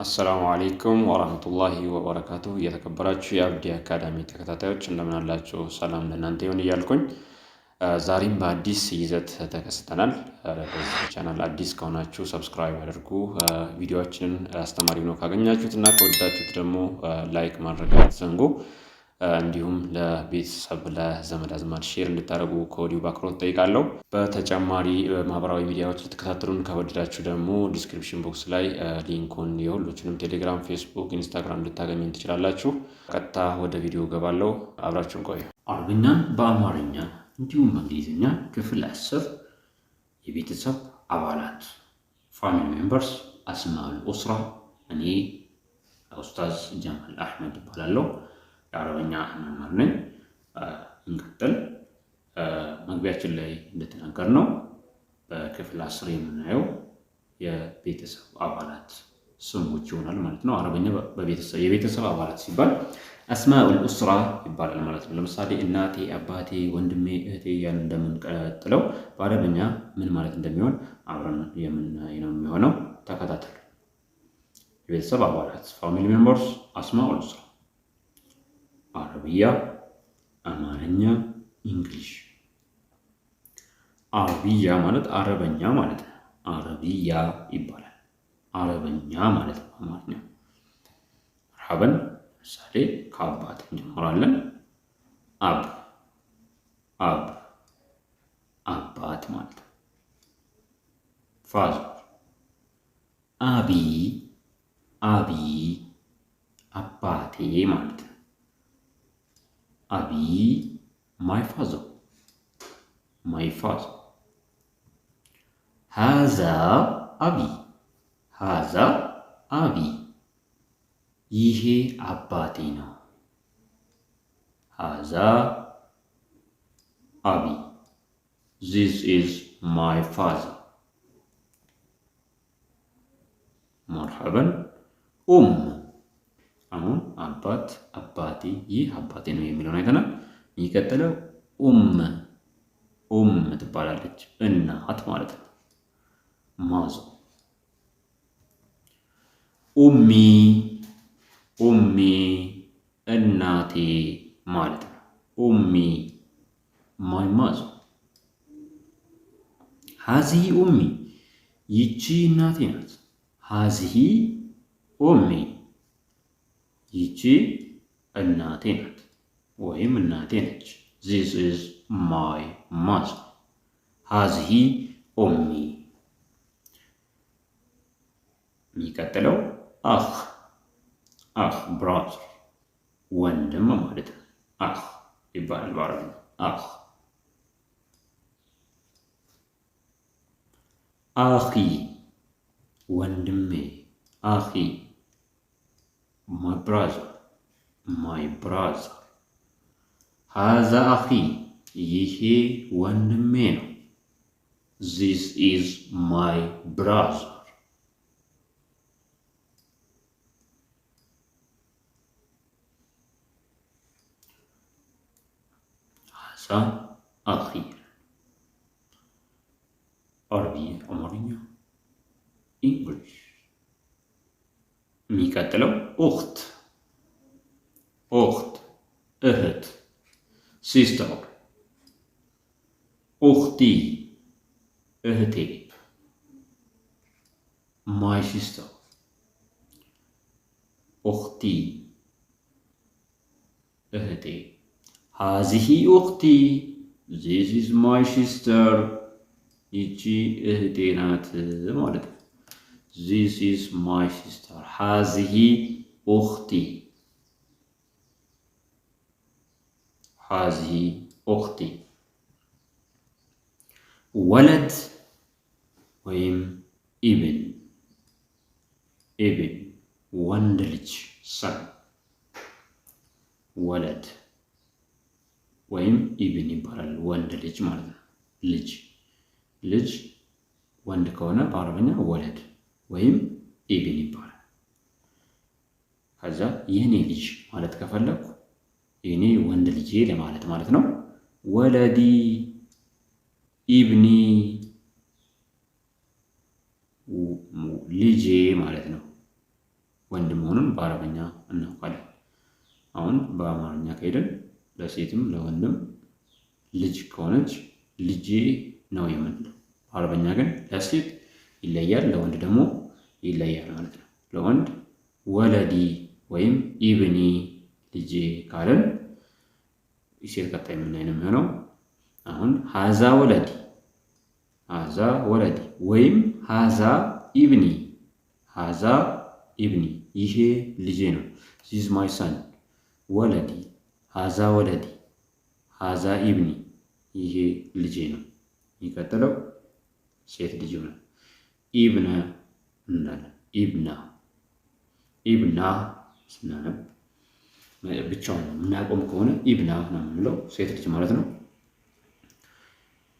አሰላሙ አለይኩም ወራህመቱላሂ ወበረካቱሁ። የተከበራችሁ የአብዲ አካዳሚ ተከታታዮች እንደምን አላችሁ? ሰላም ለእናንተ ይሁን እያልኩኝ ዛሬም በአዲስ ይዘት ተከስተናል። በዚህ ቻናል አዲስ ከሆናችሁ ሰብስክራይብ አድርጉ። ቪዲዮአችንን አስተማሪ ነው ካገኛችሁት እና ከወዳችሁት ደግሞ ላይክ ማድረግ አትዘንጉ። እንዲሁም ለቤተሰብ ለዘመድ አዝማድ ሼር እንድታደርጉ ከወዲሁ በአክብሮት ጠይቃለሁ። በተጨማሪ ማህበራዊ ሚዲያዎች ልትከታተሉን ከወደዳችሁ ደግሞ ዲስክሪፕሽን ቦክስ ላይ ሊንኩን የሁሎችንም ቴሌግራም፣ ፌስቡክ፣ ኢንስታግራም ልታገኙን ትችላላችሁ። ቀጥታ ወደ ቪዲዮ ገባለሁ። አብራችሁን ቆዩ። አረብኛን በአማርኛ እንዲሁም በእንግሊዝኛ ክፍል 10 የቤተሰብ አባላት ፋሚሊ ሜምበርስ አስማኡል ኡስራ። እኔ ኡስታዝ ጀማል አህመድ እባላለሁ። የአረበኛ መምህር ነኝ። እንቀጥል። መግቢያችን ላይ እንደተናገርነው በክፍል 10 የምናየው የቤተሰብ አባላት ስሞች ይሆናል ማለት ነው። አረበኛ የቤተሰብ አባላት ሲባል አስማኡል ኡስራ ይባላል ማለት ነው። ለምሳሌ እናቴ፣ አባቴ፣ ወንድሜ፣ እህቴ እያልን እንደምንቀጥለው በአረበኛ ምን ማለት እንደሚሆን አብረን የምናይ ነው የሚሆነው። ተከታተሉ። የቤተሰብ አባላት ፋሚሊ ሜምበርስ አስማኡል ኡስራ አረብያ፣ አማርኛ፣ እንግሊሽ። አረብያ ማለት አረበኛ ማለት ነው። አረብያ ይባላል። አረበኛ ማለት ነው አማርኛ። መርሐበን። ለምሳሌ ከአባት እንጀምራለን። አብ አባት ማለት ነው። ፋዘር አቢ አባቴ ማለት ነው። አቢ my father ሃዛ አቢ ይሄ አባቴ ነው። ሃዛ አቢ this is my father። መርሐበን። አሁን አባቴ ይህ አባቴ ነው የሚለውን አይተናል። የሚቀጥለው ትባላለች፣ እናት ማለት ነው። ማዞ ኡሚ እናቴ ማለት ነው። ኡሚ ማይ ማዞ። ሃዚሂ ኡሚ ይቺ እናቴ ናት። ሃዚሂ ኡሚ ይቺ እናቴ ናት ወይም እናቴ ነች። this is my mother። ሃዚሂ ኡሚ። የሚቀጥለው አኽ ብራዘር ወንድም ማለት ነው። አኽ ይባላል በአረብኛ አኽ። አኺ ወንድሜ፣ አኺ my brother ሃዛ አኺ ይሄ ወንድሜ ነው። this is my brother። ሃዛ አኺ አረብኛ፣ አማርኛ፣ እንግሊሽ። የሚቀጥለው ኡኽት እህት ሲስተር። ኡኽቲ እህቴ፣ ማይ ሲስተር። ኡኽቲ እህቴ። ሃዚሂ ኡኽቲ this is my sister ይቺ እህቴ ናት ማለት ነው። this is my sister ሃዚሂ ኡኽቲ ሃዚሂ ኡኽቲ። ወለድ ወይም ኢብን ወንድ ልጅ ሰን። ወለድ ወይም ኢብን ይባላል። ወንድ ልጅ ማለት ነው። ልጅ ወንድ ከሆነ በአረበኛ ወለድ ወይም ኢብን ይባላል። ከዛ የኔ ልጅ ማለት ከፈለኩ የኔ ወንድ ልጄ ለማለት ማለት ነው። ወለዲ ኢብኒ ልጄ ማለት ነው። ወንድ መሆኑን በአረበኛ እናውቃለን። አሁን በአማርኛ ከሄድን ለሴትም ለወንድም ልጅ ከሆነች ልጄ ነው የምንለው። በአረበኛ ግን ለሴት ይለያል፣ ለወንድ ደግሞ ይለያል ማለት ነው። ለወንድ ወለዲ ወይም ኢብኒ ልጄ ካለን የሴት ቀጣይ የምናይ ነው የሚሆነው። አሁን ሀዛ ወለዲ ወይም ሀዛ ኢብኒ ይሄ ልጄ ነው። ዚዝ ማይ ሰን ወለዲ ሀዛ ኢብኒ ይሄ ልጄ ነው። የሚቀጥለው ሴት ልጅ ይሆናል። ኢብነ እንላለን። ኢብና ስናነብ ብቻውን የምናቆም ከሆነ ኢብና ነው የምንለው፣ ሴት ልጅ ማለት ነው።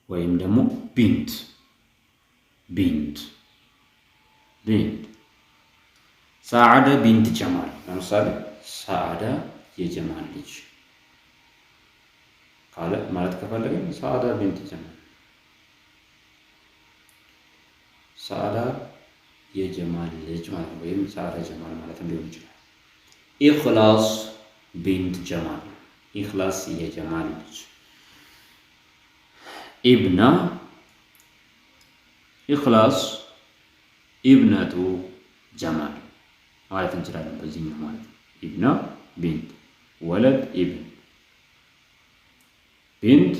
ወይም ደግሞ ቢንት ሰዓዳ ቢንት ጀማል። ለምሳሌ ሰዓዳ የጀማል ልጅ ካለ ማለት ከፈለግን ሰዓዳ ቢንት ጀማል፣ ሰዓዳ የጀማል ልጅ ማለት ነው። ወይም ሰዓዳ ጀማል ማለት ሊሆን ይችላል። ኢኽላስ ቢንት ጀማል፣ ኢኽላስ የጀማል ልጅ። ኢብና ኢኽላስ ኢብነቱ ጀማል ማለት እንችላለን። በዚህኛው ማለት ነው። ኢብና ቢንት፣ ወለድ ኢብን፣ ቢንት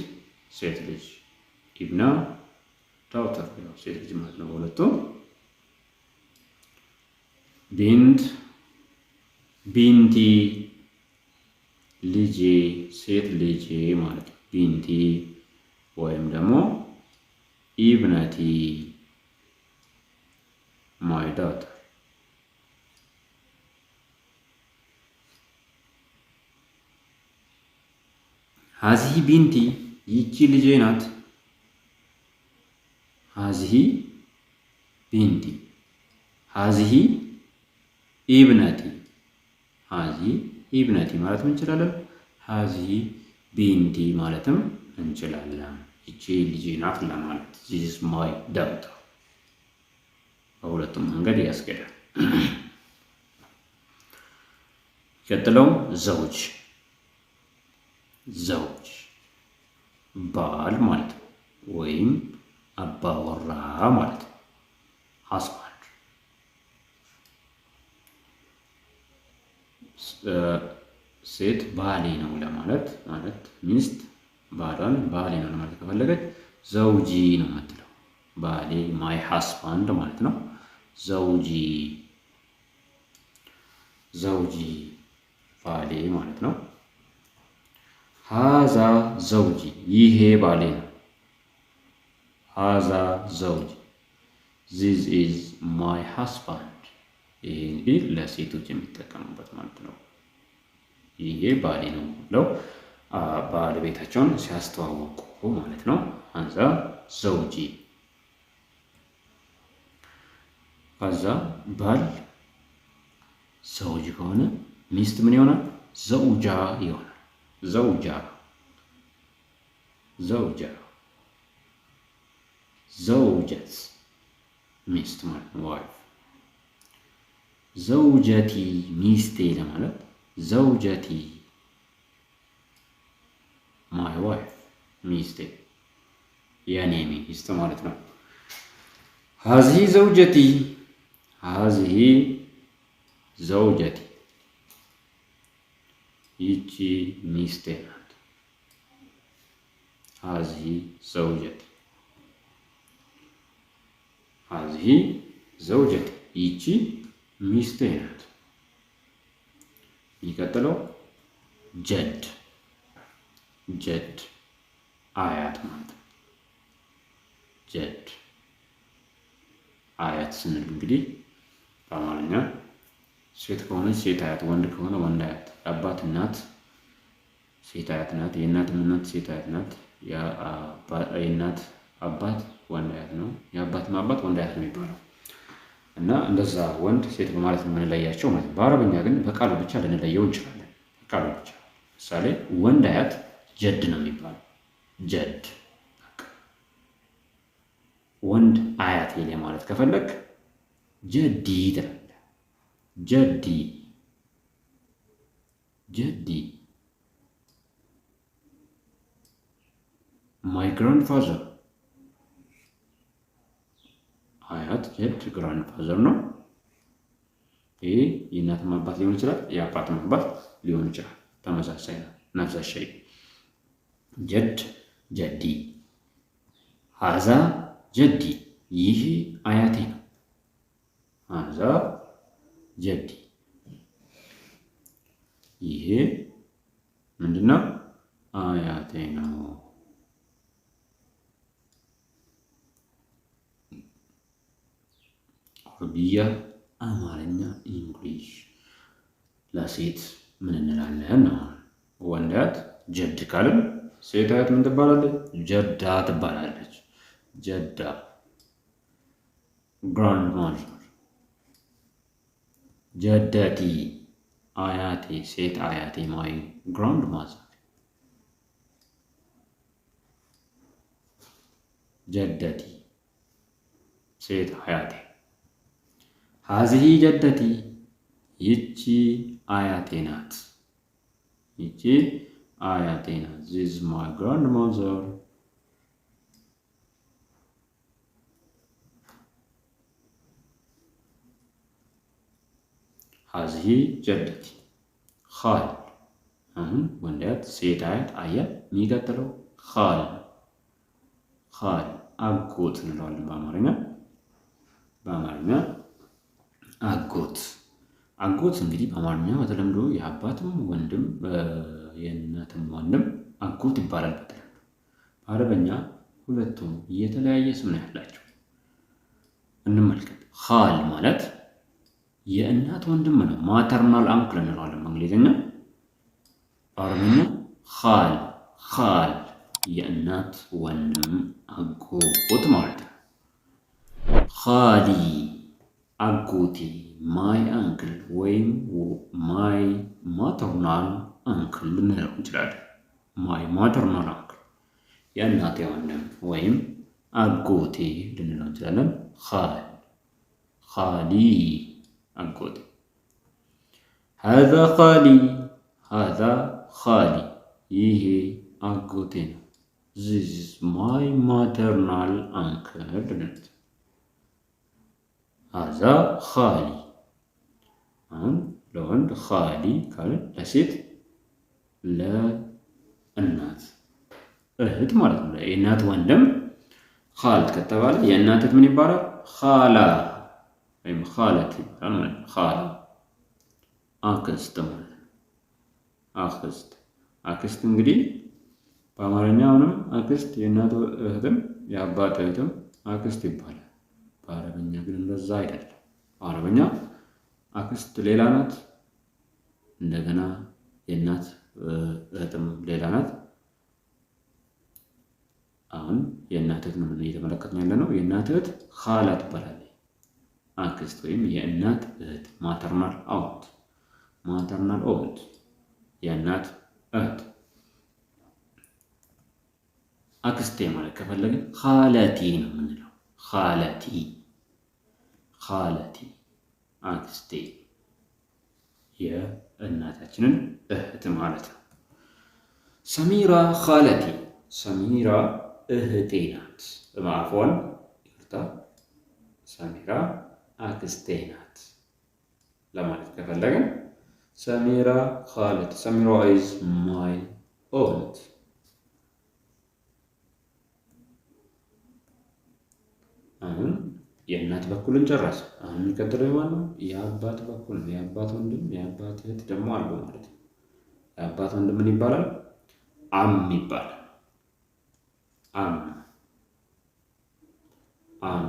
ሴት ልጅ፣ ኢብና ዳውተር ሴት ልጅ ማለት ነው። ሁለቱም ቢንቲ ልጄ ሴት ልጄ ማለት ነው። ቢንቲ ወይም ደግሞ ኢብነቲ ማይ ዳውተር። ሀዚህ ቢንቲ ይቺ ልጄ ናት። ሀዚህ ቢንቲ፣ ሀዚህ ኢብነቲ ማለት እንችላለን። ሀዚህ ቢንቲ ማለትም እንችላለን። ይቺ ልጄ ናት ለማለት ዚስ ማይ ዳውተር። በሁለቱም መንገድ ያስኬዳል። ቀጥለው ዘውጅ ባል ማለት ነው፣ ወይም አባወራ ማለት ነው። ሀስባንድ ሴት ባሌ ነው ለማለት ሚስት ባሏን ባሌ ነው ለማለት ከፈለገች ዘውጂ ነው የምትለው። ባሌ ማይ ሀስባንድ ማለት ነው። ዘውጂ ባሌ ማለት ነው። ሀዛ ዘውጂ ይሄ ባሌ ነው። ሀዛ ዘውጂ ዚስ ኢዝ ማይ ሀስባንድ። ይሄ እንግዲህ ለሴቶች የሚጠቀሙበት ማለት ነው። ይሄ ባሌ ነው ብለው ባለቤታቸውን ሲያስተዋወቁ ማለት ነው። ሀዛ ዘውጂ። ከዛ ባል ዘውጅ ከሆነ ሚስት ምን ይሆናል? ዘውጃ ይሆናል። ዘውጀት ሚስት ማለት ነው። ዋይፍ። ዘውጀቲ ሚስቴ ለማለት ዘውጀቲ ማይ ዋይፍ ሚስቴ የኔ ሚስት ማለት ነው። ሀዚህ ዘውጀቲ ይቺ ሚስቴ ናት። ሀዚህ ዘውጀቲ ይቺ ሚስቴ ናት። የሚቀጥለው ጀድ አያት ማለት ነው። ጀድ አያት ስንል እንግዲህ በአማርኛ ሴት ከሆነች ሴት አያት፣ ወንድ ከሆነ ወንድ አያት። የአባት እናት ሴት አያት ናት። የእናትም እናት ሴት አያት ናት። የእናት አባት ወንድ አያት ነው። የአባትም አባት ወንድ አያት ነው የሚባለው እና እንደዛ ወንድ ሴት በማለት ነው የምንለያቸው ማለት ነው። በአረበኛ ግን በቃሉ ብቻ ልንለየው እንችላለን። በቃሉ ብቻ ምሳሌ ወንድ አያት ጀድ ነው የሚባለው። ጀድ ወንድ አያት የለ ማለት ከፈለግ ጀዲ ትላለህ። ጀዲ ጀዲ ማይ ግራንድፋዘር አያት ጀድ ግራንድፋዘር ነው። ይሄ የእናትም አባት ሊሆን ይችላል፣ የአባትም አባት ሊሆን ይችላል። ተመሳሳይ ነው። ነፍሰ ሸይ ጀድ ጀዲ ሀዛ ጀዲ ይህ አያቴ ነው። ሀዛ ጀዲ ይሄ ምንድነው? አያቴ ነው። አረብያ አማርኛ እንግሊሽ። ለሴት ምን እንላለን ነው? ወንድ አያት ጀድ ካልን ሴት አያት ምን ትባላለች? ጀዳ ትባላለች። ጀዳ ግራንድ ማዘር። ጀደቲ አያቴ ሴት አያቴ ማይ ግራንድ ማዘር። ጀደቲ ሴት አያቴ። ሀዚህ ጀደቲ ይቺ አያቴ ናት። ይቺ አያቴ ናት። ዚስ ማይ ግራንድ ማዘር። ሀዚህ ጀደቲ ኻል። አሁን ወንድ አያት ሴት አያት አየ። የሚቀጥለው ኻል ኻል አጎት እንለዋለን በአማርኛ። በአማርኛ አጎት አጎት እንግዲህ በአማርኛ በተለምዶ የአባትም ወንድም የእናትም ወንድም አጎት ይባላል በተለምዶ። በአረበኛ ሁለቱም የተለያየ ስም ነው ያላቸው። እንመልከት። ኻል ማለት የእናት ወንድም ነው። ማተርናል አንክል እንለዋለን በእንግሊዝኛ። በአረበኛ ኻል ኻል የእናት ወንድም አጎት ማለት ነው። ኻሊ አጎቴ ማይ አንክል ወይም ማይ ማተርናል አንክል ልንለው እንችላለን። ማይ ማተርናል አንክል የእናቴ ወንድም ወይም አጎቴ ልንለው እንችላለን። ኻል ኻሊ አጎቴ። ሀዛ ኻሊ ሀዛ ኻሊ ይሄ አጎቴ ነው። ዚስ ማይ ማተርናል አንክል ልንለው። ሀዛ ኻሊ አሁን ለወንድ ኻሊ ካልን ለሴት ለእናት እህት ማለት ነው። የእናት ወንድም ኻል ከተባለ የእናት እህት ምን ይባላል? ኻላ ወይም ኻለት ይባላል ማለት ነው። ኻላ አክስት ማለት ነው። አክስት አክስት እንግዲህ በአማርኛ አሁንም አክስት የእናት እህትም የአባት እህትም አክስት ይባላል። በአረበኛ ግን እንደዛ አይደለም። በአረበኛ አክስት ሌላ ናት፣ እንደገና የእናት እህትም ሌላ ናት። አሁን የእናት እህት ምን እየተመለከትን ያለ ነው? የእናት እህት ኻላ ትባላለች። አክስት ወይም የእናት እህት ማተርናል አውንት ማተርናል ኦንት የእናት እህት። አክስቴ ማለት ከፈለግን ኻለቲ ነው የምንለው። ኻለቲ ኻለቲ አክስቴ የእናታችንን እህት ማለት ነው። ሰሚራ ኻለቲ ሰሚራ እህቴ ናት። በማዕፎን ይቅርታ፣ ሰሚራ አክስቴ ናት ለማለት ከፈለግን ሰሚራ ኻለቲ ሰሚራ ኢዝ ማይ ኦንት። አሁን የእናት በኩልን ጨረሰ። አሁን የሚቀጥለው የማን ነው? የአባት በኩል ነው። የአባት ወንድም የአባት እህት ደግሞ አሉ ማለት ነው። የአባት ወንድም ምን ይባላል? አም ይባላል። አም አም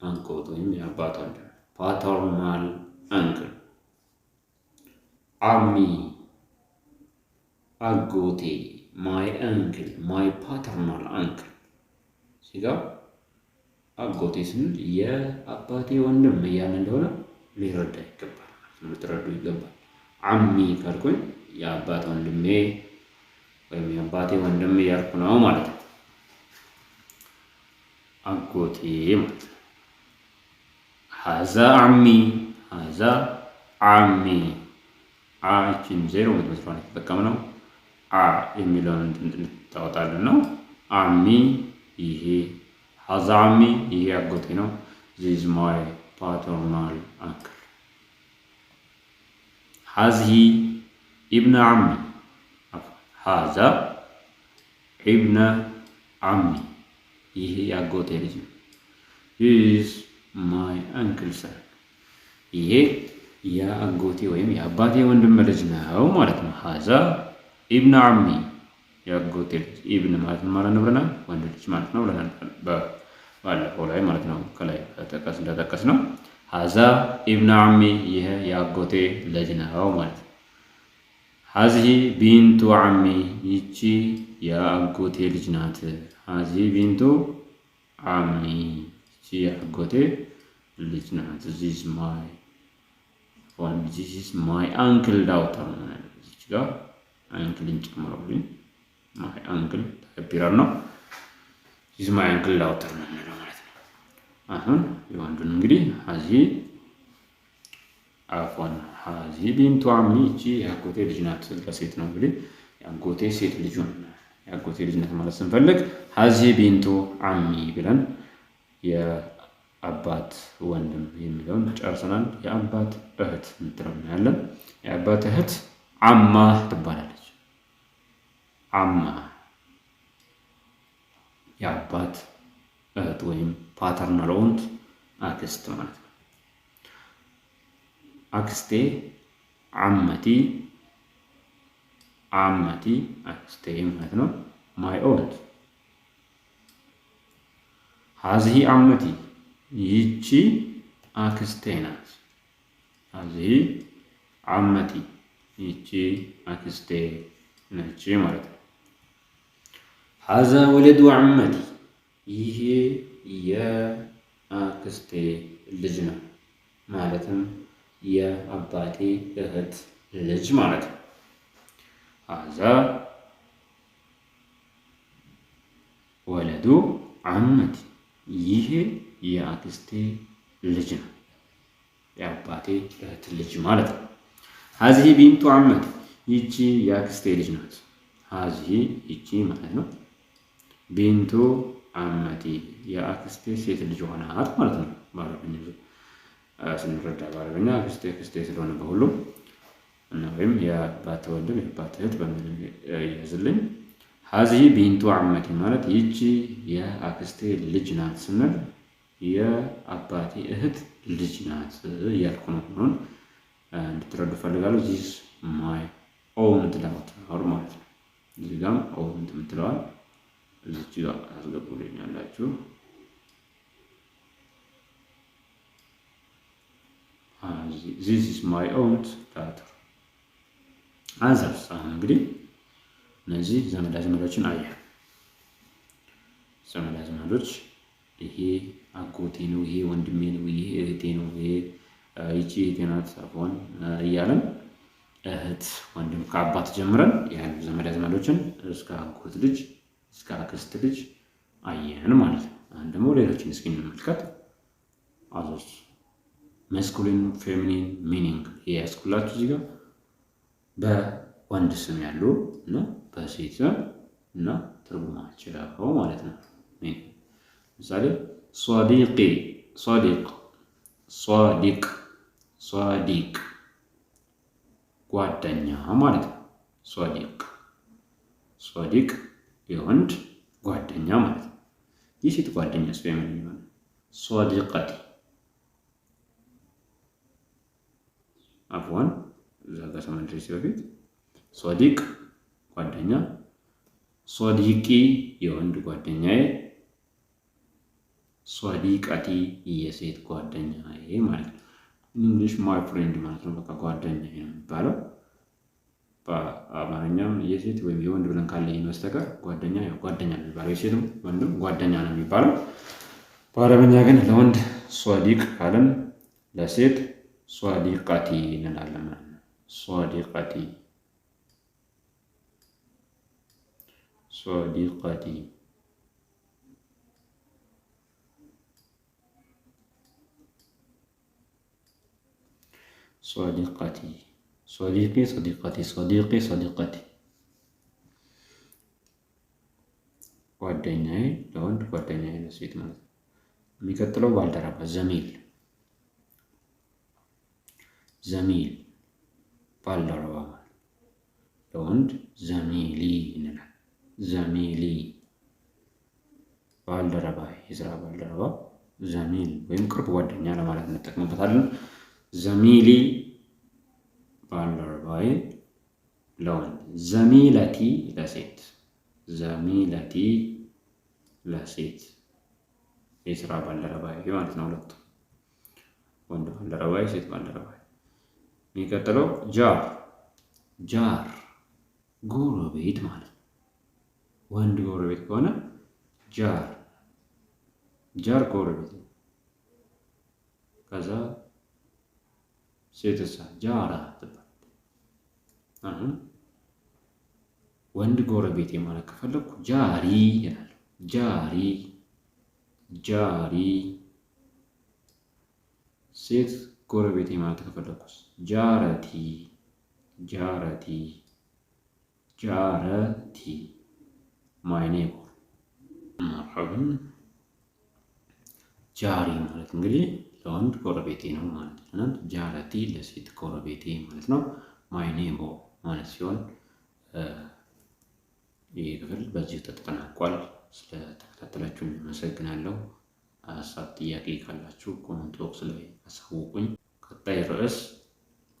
አንኮት ወይም የአባት ወንድም ፓተርናል አንክል። አሚ አጎቴ ማይ አንክል ማይ ፓተርናል አንክል። ሲጋ አጎቴ ስንል የአባቴ ወንድም እያለ እንደሆነ ሊረዳ ይገባል፣ ልትረዱ ይገባል። አሚ ካልኩኝ የአባት ወንድሜ ወይም የአባቴ ወንድም እያልኩ ነው ማለት ነው። አጎቴ ማለት ነው። ሀዛ አሚ ሀዛ ዓሚ ይቺን ዜሮ የምትመስለዋን የተጠቀምነው የሚለውን እንድታወጣልን ነው። ዓሚ ይሄ፣ ሀዛ ዓሚ ይሄ አጎቴ ነው። ዚስ ማይ ፓተርናል አንክል። ሀዚሂ ኢብነ ዓሚ፣ ሀዛ ኢብነ ዓሚ ይሄ የአጎቴ ልጅ ነው። ሂዝ ማይ አንክል ሰን ይሄ የአጎቴ ወይም የአባቴ ወንድም ልጅ ነው ማለት ነው። ሀዛ ኢብነ ዓሚ የአጎቴ ልጅ። ኢብን ማለት ምን ማለት ነው ብለናል? ወንድ ልጅ ማለት ነው ብለናል ባለፈው ላይ ማለት ነው። ከላይ እንደጠቀስ ነው። ሀዛ ኢብነ ዓሚ ይሄ የአጎቴ ልጅ ነው ማለት ነው። ሀዚሂ ቢንቱ ዓሚ ይቺ የአጎቴ ልጅ ናት። ሀዚሂ ቢንቱ ዓሚ ይቺ የአጎቴ ልጅ ናት። ዚስ ማይ አንክል ዳውተር ነው። እዚች ጋር አንክልን ጨምረውልኝ ማይ አንክል ተከቢራል ነው። ዚስ ማይ አንክል ዳውተር ነው የሚለው ማለት ነው። አሁን የወንዱን እንግዲህ ሀዚሂ ቢንቱ ዓሚ ይቺ የአጎቴ ልጅ ናት። ለሴት ነው እንግዲህ የአጎቴ ሴት ልጁን የአጎቴ ልጅ ናት ማለት ስንፈልግ ሀዚሂ ቢንቱ ዓሚ ብለን የአባት ወንድም የሚለውን ጨርሰናል። የአባት እህት የምትለው እናያለን። የአባት እህት ዓማ ትባላለች። ዓማ የአባት እህት ወይም ፓተርናል ኦንት አክስት ማለት ነው። አክስቴ ዓመቲ አክስቴ ማለት ነው። ማይ ኦንት ሀዚሂ ዓመቲ ይቺ አክስቴ ናት። ሀዚሂ ዓመቲ ይቺ አክስቴ ነች ማለት ነው። ሀዛ ወለዱ ዓመቲ ይሄ የአክስቴ ልጅ ነው ማለትም የአባቴ እህት ልጅ ማለት ነው። ሀዛ ወለዱ ዓመቲ ይሄ የአክስቴ ልጅ ነው የአባቴ እህት ልጅ ማለት ነው። ሀዚሂ ቢንቱ ዓመቲ ይቺ የአክስቴ ልጅ ናት። ሀዚሂ ይቺ ማለት ነው። ቢንቱ ዓመቲ የአክስቴ ሴት ልጅ ሆናት ማለት ነው። በአረብኛ ስንረዳ በአረብኛ አክስቴ ስለሆነ በሁሉም እና ወይም የአባት ወንድም የአባት እህት በምን ይያዝልኝ። ሀዚሂ ቢንቱ ዓመቲ ማለት ይቺ የአክስቴ ልጅ ናት ስንል የአባቴ እህት ልጅ ናት እያልኩ ነው። ሆኖን እንድትረዱ ፈልጋለሁ። ዚስ ማይ ኦውንት ዳውተር ማለት ነው። እዚህ ጋም ኦውንት የምትለዋል እዚች ጋር አስገቡልኛላችሁ። ዚስ ኢዝ ማይ ኦውንት ዳውተር። አንሰርስ አሁን እንግዲህ እነዚህ ዘመድ አዝማዶችን አየ። ዘመድ አዝማዶች ይሄ አጎቴ ነው፣ ይሄ ወንድሜ ነው፣ ይሄ እህቴ ነው፣ ይቺ እህቴ ናት አፎን እያለን እህት ወንድም ከአባት ጀምረን ያሉ ዘመድ አዝማዶችን እስከ አጎት ልጅ እስከ አክስት ልጅ አየን ማለት ነው። አሁን ደግሞ ሌሎችን እስኪ እንመልከት። አዞስ መስኩሊን ፌሚኒን ሚኒንግ ያስኩላችሁ እዚህ ጋር በወንድ ስም ያሉ እና በሴት ስም እና ትርጉማቸው ማለት ነው። ምሳሌ ሷዲቂ ሷዲቅ ጓደኛ ማለት ነው። ሷዲቅ የወንድ ጓደኛ ማለት ነው። የሴት ጓደኛ ፌሚኒን ይሆናል ሷዲቀቲ። አፍዋን እዛ ጋር ሰመንድሬስ በፊት ሷዲቅ ጓደኛ፣ ሷዲቂ የወንድ ጓደኛዬ፣ ሷዲቀቲ የሴት ጓደኛዬ ማለት ነው። እንግሊሽ ማይ ፍሬንድ ማለት ነው። በቃ ጓደኛዬ ነው የሚባለው። በአማርኛም የሴት ወይም የወንድ ብለን ካለኝ በስተቀር ጓደኛ ያው ጓደኛ ነው የሚባለው። የሴትም ወንድም ጓደኛ ነው የሚባለው። በአረብኛ ግን ለወንድ ሷዲቅ ካለን ለሴት ሷዲቀቲ እንላለን ማለት ነው። ሷዲቀቲ ሶዲቀቲ፣ ሶዲቂ፣ ሶዲቀቲ፣ ሶዲቂ፣ ሶዲቀቲ። ጓደኛዬ ለወንድ ጓደኛዬ ለሴት ማለት ነው። የሚቀጥለው ባልደረባ ዘሚል፣ ዘሚል ባልደረባ ማለት ለወንድ ዘሚሊ እንላለን። ዘሚሊ ባልደረባ፣ የስራ ባልደረባ ዘሚል ወይም ቅርብ ጓደኛ ለማለት እንጠቅምበታለን። ዘሚሊ ባልደረባዬ ለወንድ፣ ዘሚለቲ ለሴት፣ ዘሚለቲ ለሴት የስራ ባልደረባዬ ማለት ነው። ሁለቱ ወንድ ባልደረባዬ፣ ሴት ባልደረባዬ። የሚቀጥለው ጃር፣ ጃር ጎረቤት ማለት ነው። ወንድ ጎረቤት ከሆነ ጃር፣ ጃር ጎረቤት ነው። ከዛ ሴትሳ ጃራ ትባል። አሁን ወንድ ጎረቤት ማለት ከፈለኩ ጃሪ ይላል። ጃሪ፣ ጃሪ። ሴት ጎረቤት ማለት ከፈለኩስ ጃረቲ፣ ጃረቲ፣ ጃረቲ ማይ ኔይበር። መርሐበን። ጃሪ ማለት እንግዲህ ለወንድ ጎረቤቴ ነው ማለት ነው። ጃረቲ ለሴት ጎረቤቴ ማለት ነው። ማይ ኔይበር ማለት ሲሆን ይህ ክፍል በዚህ ተጠናቋል። ስለተከታተላችሁ አመሰግናለሁ። ሀሳብ ጥያቄ ካላችሁ ኮሜንት ቦክስ ላይ አሳውቁኝ። ቀጣይ ርዕስ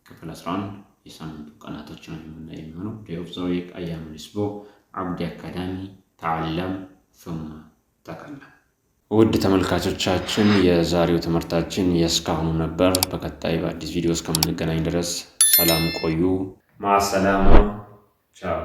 ክፍል 11 የሳምንቱ ቀናቶች ነው የሚሆነው። ዴይ ኦፍ ዘ ዊክ፣ አያሙል ኡስቡዕ፣ አብዲ አካዳሚ፣ ተዓለም ሱመ ተከለም። ውድ ተመልካቾቻችን የዛሬው ትምህርታችን የእስካሁኑ ነበር። በቀጣይ በአዲስ ቪዲዮ እስከምንገናኝ ድረስ ሰላም ቆዩ። ማሰላማ ቻው።